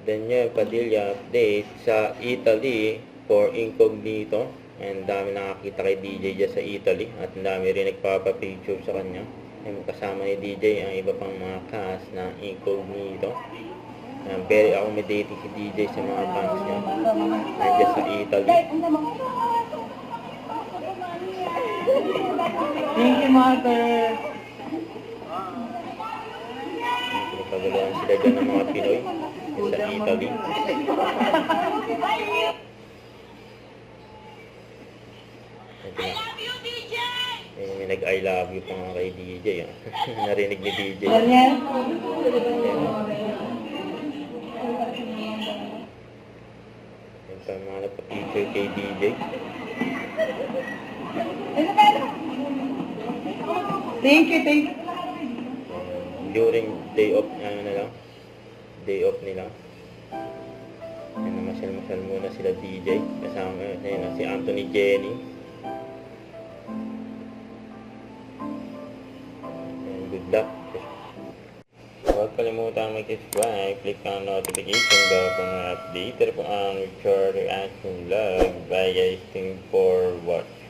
Daniel Padilla update sa Italy for Incognito. And dami nakakita kay DJ dyan sa Italy at dami rin nagpapapicture sa kanya. And kasama ni DJ ang iba pang mga cast na Incognito. Very accommodating si DJ sa mga fans niya. Nandiyan sa Italy. Thank you, Mother. Nagkaguluhan sila dyan ng mga Pinoy sa Italy. I love you, DJ! May nag-I love you pa nga kay DJ. Narinig ni DJ. Daniel? Yung pa mga nagpa-picture kay DJ. Thank you, thank you. During day off, day off nila. Masyal-masyal muna sila DJ. Kasama si Anthony Jenny. And good luck. Huwag kalimutan mag-subscribe, click ang notification bell kung updated po ang future reaction vlog. Bye guys, thank you for watching.